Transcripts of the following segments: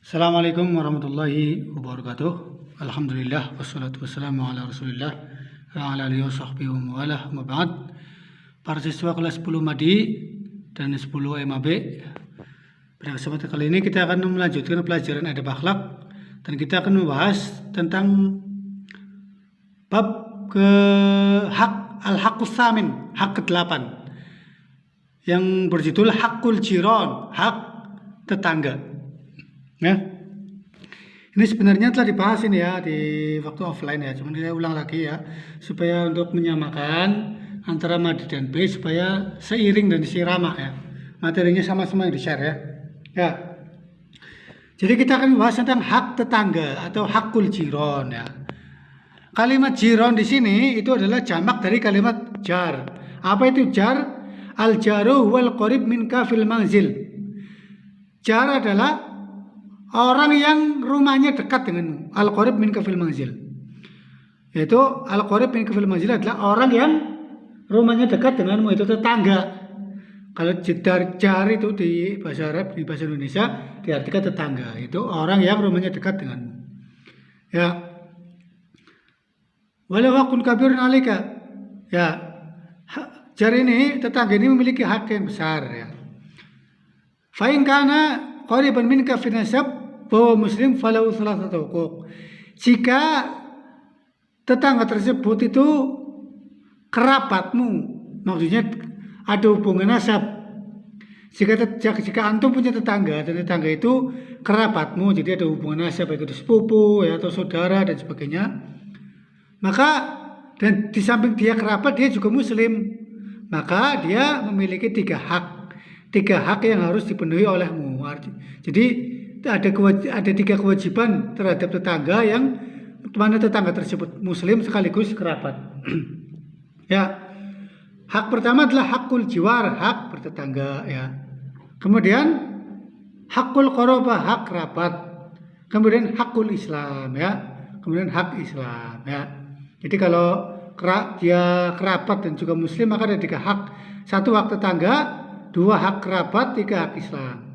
Assalamualaikum warahmatullahi wabarakatuh. Alhamdulillah wassalatu wassalamu ala Rasulillah wa ala alihi washabbihi wa mawalah. Ba'd. Para siswa kelas 10 Madi dan 10 MAB. Pada kesempatan kali ini kita akan melanjutkan pelajaran adab akhlak dan kita akan membahas tentang bab ke al-haqqus samin, hak ke-8 yang berjudul hakul jiron, hak tetangga. Ya, ini sebenarnya telah dibahas ini ya di waktu offline ya, cuman kita ulang lagi ya supaya untuk menyamakan antara Madi dan B supaya seiring dan seirama ya, materinya sama-sama yang di-share ya. Ya, jadi kita akan membahas tentang hak tetangga atau hakul jiron ya. Kalimat jiron di sini itu adalah jamak dari kalimat jar. Apa itu jar? Al jaru wal qarib minka fil manzil. Jar adalah orang yang rumahnya dekat denganmu. Al-qarib min kafil manzil. Yaitu al-qarib min kafil manzil adalah orang yang rumahnya dekat denganmu, itu tetangga. Kalau jar itu di bahasa Arab, di bahasa Indonesia diartikan tetangga. Itu orang yang rumahnya dekat denganmu. Ya. Walau hakun kabirun alika. Ya. Jar ini, tetangga ini memiliki hak yang besar ya. Fa in kana qariban minka fi nasab bahwa muslim falahu thalathatu huquq. Jika tetangga tersebut itu kerabatmu, maksudnya ada hubungan nasab. Jika antum punya tetangga dan tetangga itu kerabatmu, jadi ada hubungan nasab baik itu sepupu ya atau saudara dan sebagainya, maka dan di samping dia kerabat dia juga muslim, maka dia memiliki tiga hak yang harus dipenuhi olehmu. Jadi ada tiga kewajiban terhadap tetangga yang mana tetangga tersebut muslim sekaligus kerabat. Ya, hak pertama adalah hakul jiwar, hak bertetangga ya. Kemudian hakul qarabah, hak kerabat. Kemudian hakul Islam ya. Kemudian hak Islam ya. Jadi kalau dia kerabat dan juga muslim maka ada tiga hak. Satu hak tetangga, dua hak kerabat, tiga hak Islam.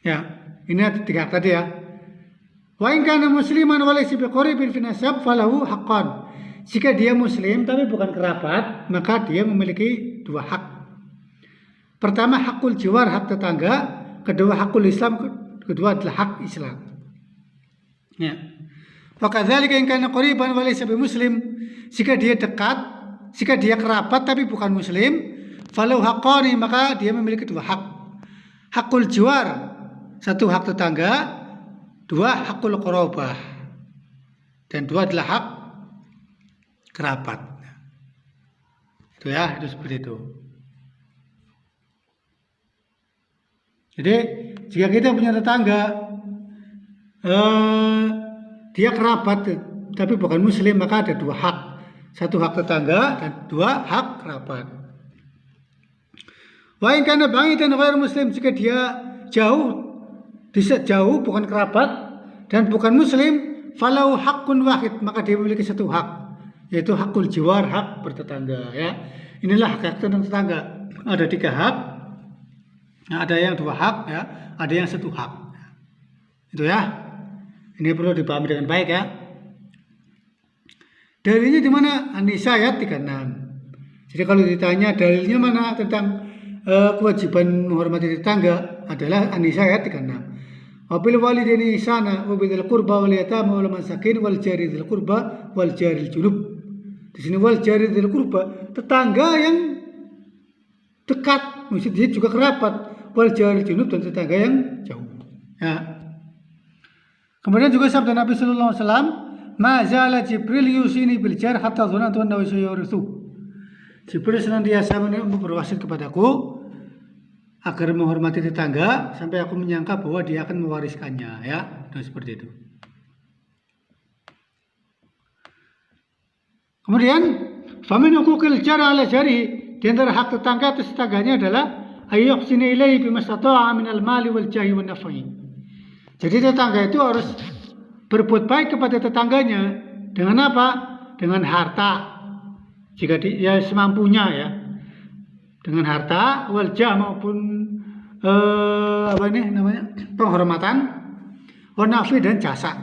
Ya, ini ada tiga hak tadi ya. Wa in kana musliman wa laysa biqaribin fi nasab falahu haqqan. Jika dia muslim tapi bukan kerabat, maka dia memiliki dua hak. Pertama hakul jiwar, hak tetangga, kedua hakul Islam, kedua adalah hak Islam. Ya. Wa kadzalika in kana qariban wa laysa bimuslim, jika dia dekat, jika dia kerabat tapi bukan muslim, falahu haqqani, maka dia memiliki dua hak. Hakul jiwar, satu hak tetangga, dua hakul qarabah, dan dua adalah hak kerabat. Itu ya, itu seperti itu. Jadi jika kita punya tetangga, dia kerabat tapi bukan muslim, maka ada dua hak, satu hak tetangga dan dua hak kerabat. Wa in kana ba'idan ghairu muslim, jika dia jauh bukan kerabat dan bukan muslim, falau haqqun wahid, maka dia memiliki satu hak, yaitu hakul jiwar, hak bertetangga ya. Inilah hak tentang tetangga. Ada tiga hak. Ada yang dua hak ya, ada yang satu hak. Itu ya. Ini perlu dipahami dengan baik ya. Dalilnya di mana? An-Nisa ayat 36. Jadi kalau ditanya dalilnya mana tentang kewajiban menghormati tetangga, adalah An-Nisa ayat 36. Wabil walidaini ihsana wa bidzil qurba wal yatama wal masakin wal jari dzil qurba wal jaril junub. Di sini wal jari dzil qurba, tetangga yang dekat, maksudnya dia juga kerabat, wal jaril junub, dan tetangga yang jauh. Ya. Kemudian juga sabda Nabi sallallahu alaihi wasallam, "Ma zala Jibril yusini bil jar hatta dhanantu annahu sayurithu." Jibril senantiasa berwasiat kepadaku agar menghormati tetangga sampai aku menyangka bahwa dia akan mewariskannya ya. Dan seperti itu. Kemudian famin huquqil jar ala jari, di antara hak tetangga atas tetangganya adalah ayyuhsina ilaihi bimastata'a minal mali wal jahi wan naf'i. Jadi tetangga itu harus berbuat baik kepada tetangganya dengan apa? Dengan harta. Jika dia semampunya ya. Dengan harta, wal jah maupun penghormatan, nafi dan jasa.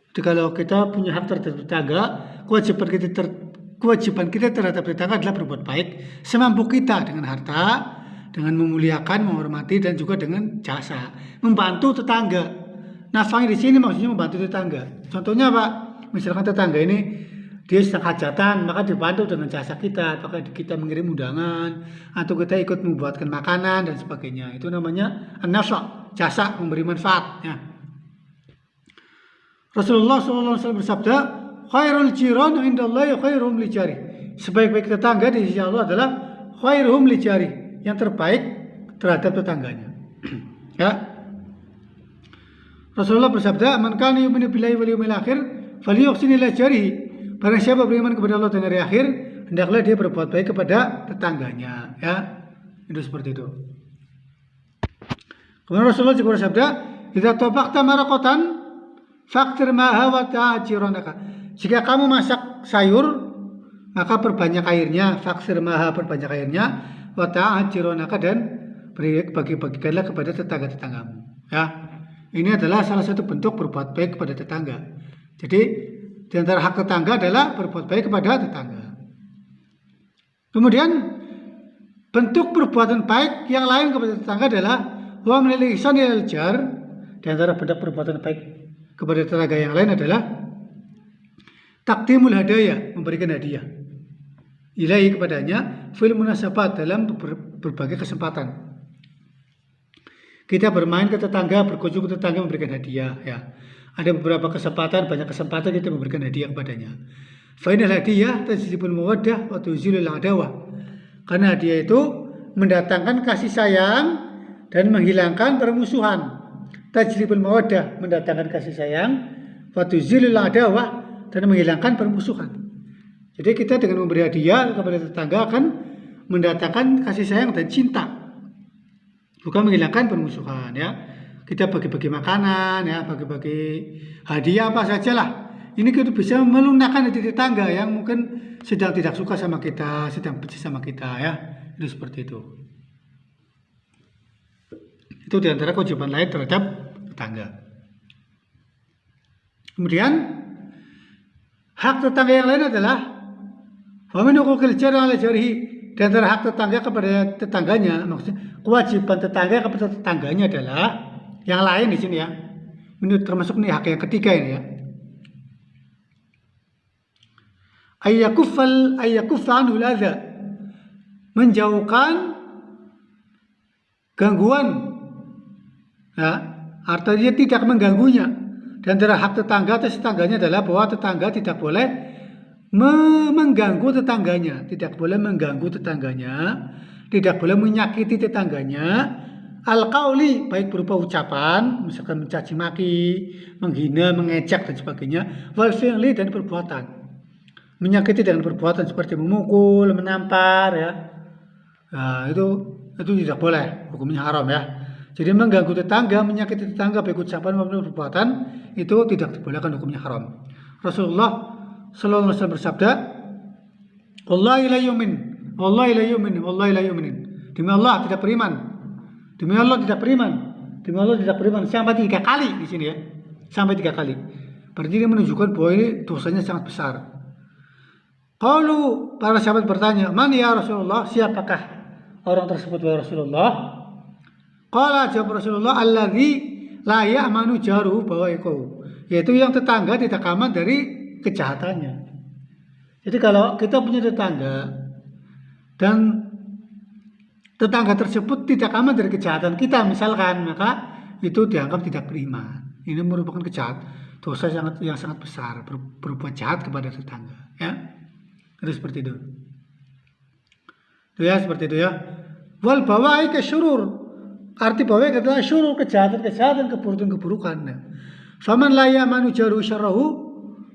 Jadi kalau kita punya hak terhadap tetangga, kewajiban kita terhadap tetangga adalah berbuat baik semampu kita dengan harta, dengan memuliakan, menghormati dan juga dengan jasa, membantu tetangga. Nafkah di sini maksudnya membantu tetangga. Contohnya Pak, misalkan tetangga ini dia sedang hajatan, maka dibantu dengan jasa kita, apakah kita mengirim undangan atau kita ikut membuatkan makanan dan sebagainya. Itu namanya an-nafkah, jasa, memberi manfaat. Ya. Rasulullah SAW bersabda, khairul jiran indallahi khairuhum li jari. Sebaik-baik tetangga di sisi Allah adalah khairuhum li jari, yang terbaik terhadap tetangganya. Ya. Rasulullah bersabda, man kana yu'minu billahi wal yawmil akhir falyuhsin ila jarihi. Barang siapa beriman kepada Allah dan hari akhir, hendaklah dia berbuat baik kepada tetangganya. Ya, itu seperti itu. Kemudian Rasulullah juga bersabda, "Idza tabaqta maraqatan faktir maha wa ta'jiranaka." Jika kamu masak sayur, maka perbanyak airnya, faktir maha, perbanyak airnya, wa ta'jiranaka, dan bagi-bagikanlah kepada tetangga-tetanggamu. Ya. Ini adalah salah satu bentuk berbuat baik kepada tetangga. Jadi di antara hak tetangga adalah berbuat baik kepada tetangga. Kemudian bentuk perbuatan baik yang lain kepada tetangga adalah wa min al-ihsan ilal jar. Di antara bentuk perbuatan baik kepada tetangga yang lain adalah taqdimul hadaya, memberikan hadiah ilahi kepadanya fil munasabat, dalam berbagai kesempatan. Kita bermain ke tetangga, berkunjung ke tetangga, memberikan hadiah. Ya. Ada beberapa kesempatan, banyak kesempatan kita memberikan hadiah kepadanya. Fainal hadiah tajlibul mawaddah wa tuzilul adawah. Karena hadiah itu mendatangkan kasih sayang dan menghilangkan permusuhan. Tajlibul mawaddah, mendatangkan kasih sayang, wa tuzilul adawah, dan menghilangkan permusuhan. Jadi kita dengan memberi hadiah kepada tetangga akan mendatangkan kasih sayang dan cinta, bukan menghilangkan permusuhan. Ya. Kita bagi-bagi makanan, ya, bagi-bagi hadiah apa sajalah. Ini kita bisa melunakkan hati tetangga yang mungkin sedang tidak suka sama kita, sedang benci sama kita, ya. Itu seperti itu. Itu diantara kewajiban lain terhadap tetangga. Kemudian hak tetangga yang lain adalah wa min huquqil jari 'ala jarihi. Di antara hak tetangga kepada tetangganya, maksudnya kewajiban tetangga kepada tetangganya adalah yang lain di sini, ya. Ini termasuk nih hak yang ketiga ini, ya. Ayyakuffa anhul adza, menjauhkan gangguan. Ya, artinya tidak mengganggunya. Dan antara hak tetangga atas tetangganya adalah bahwa tetangga tidak boleh mengganggu tetangganya, tidak boleh mengganggu tetangganya, tidak boleh menyakiti tetangganya. Al-qauli, baik berupa ucapan, misalkan mencaci maki, menghina, mengejek dan sebagainya. Wal fi'li, dan perbuatan. Menyakiti dengan perbuatan seperti memukul, menampar, ya. Nah, itu tidak boleh, hukumnya haram, ya. Jadi mengganggu tetangga, menyakiti tetangga baik ucapan maupun perbuatan, itu tidak dibolehkan, hukumnya haram. Rasulullah sallallahu alaihi wasallam bersabda, "Wallahi la yu'min, wallahi la yu'min, wallahi la yu'min." Demi Allah tidak beriman. Demi Allah tidak beriman. Demi Allah tidak beriman. Sampai 3 kali di sini, ya. Sampai 3 kali. Berarti ini menunjukkan bahwa ini dosanya sangat besar. Qalu, para sahabat bertanya, "Man ya Rasulullah?" Siapakah orang tersebut ya Rasulullah? Qala, jawab Rasulullah, "Alladzi la ya'manu jaruhu bawa'iqahu." Yaitu yang tetangga tidak aman dari kejahatannya. Jadi kalau kita punya tetangga dan tetangga tersebut tidak aman dari kejahatan kita misalkan, maka itu dianggap tidak beriman. Ini merupakan dosa yang sangat besar, berbuat jahat kepada tetangga, ya. Itu seperti itu. Itu, ya, seperti itu, ya. Wal bawa'i kasyurur. Arti bawa'i adalah syurur, kejahatan, keburukan. Faman la ya'manu jaru syarrahu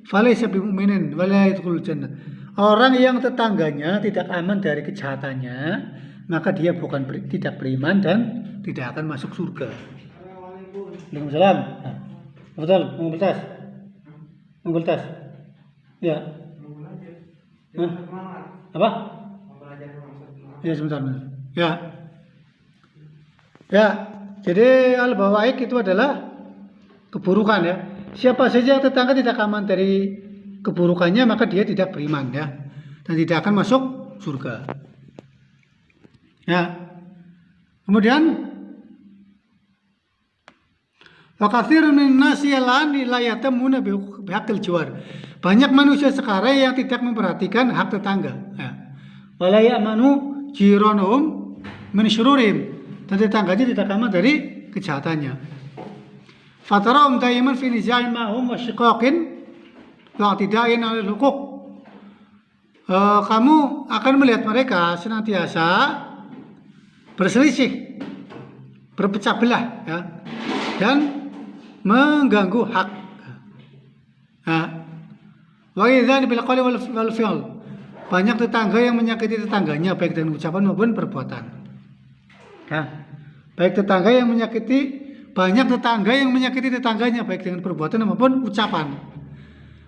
falaysa bimu'minin wa la yadkhulul jannah. Orang yang tetangganya tidak aman dari kejahatannya, maka dia tidak beriman dan tidak akan masuk surga. Waalaikumsalam. Nah, betul, mengumpul tas. Ya. Hah? Apa? Ya, sebentar. Ya. Ya, jadi al-bawaik itu adalah keburukan ya. Siapa saja yang tetangga tidak aman dari keburukannya, maka dia tidak beriman ya, dan tidak akan masuk surga. Ya. Kemudian wa katsirun minan nasi la yatamuna bihaqqil jiwar. Banyak manusia sekarang yang tidak memperhatikan hak tetangga. Ya. Wala ya'manu jiranhum min syururihim. Dan tetangganya tidak aman dari kejahatannya. Fatarahum daiman fi niza'in ma'hum wa shiqaqin wa i'tida'in 'alal huquq. Kamu akan melihat mereka senantiasa berselisih, berpecah belah ya, dan mengganggu hak. Wa idzan bil qawli wal fi'l. Banyak tetangga yang menyakiti tetangganya baik dengan ucapan maupun perbuatan. Baik tetangga yang menyakiti, banyak tetangga yang menyakiti tetangganya baik dengan perbuatan maupun ucapan.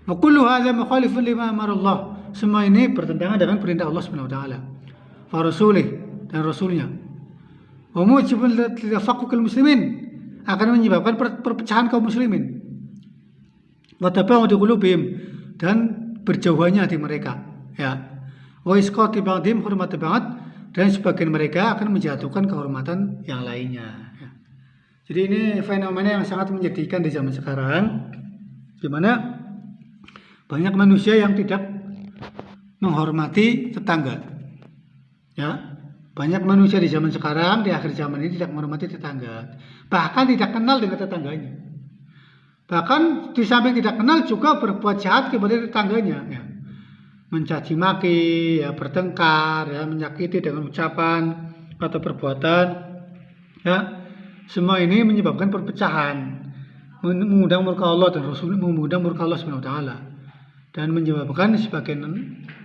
Wa kullu hadza mukhalifun lima amarallah. Semua ini bertentangan dengan perintah Allah Subhanahu wa taala. Wa rasulih, dan rasulnya. Wa mujibul tafaqqukil muslimin, akan menyebabkan perpecahan kaum muslimin. Wa tabawudu qulubihim, dan berjauhannya hati mereka ya. Wa isqati ba'dihim hurmata ba'd, dan sebagian mereka akan menjatuhkan kehormatan yang lainnya ya. Jadi ini fenomena yang sangat menyedihkan di zaman sekarang, di mana banyak manusia yang tidak menghormati tetangga ya. Banyak manusia di zaman sekarang, di akhir zaman ini, tidak menghormati tetangga, bahkan tidak kenal dengan tetangganya. Bahkan di samping tidak kenal juga berbuat jahat kepada tetangganya ya. Mencaci maki ya, bertengkar ya, menyakiti dengan ucapan atau perbuatan ya. Semua ini menyebabkan perpecahan, mengundang murka Allah dan Rasul, mengundang murka Allah Subhanahu wa taala, dan menyebabkan sebagian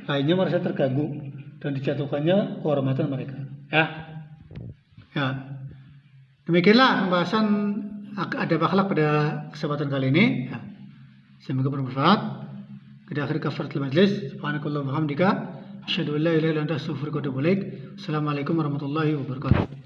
lainnya merasa terganggu dan dijatuhkannya kehormatan mereka ya. Demikianlah pembahasan adab akhlak pada kesempatan kali ini ya. Semoga bermanfaat. Kita akhiri kafaratul majlis. Subhanakallahumma wa bihamdika asyhadu an la ilaha illa anta astaghfiruka wa atubu ilaik. Assalamualaikum warahmatullahi wabarakatuh.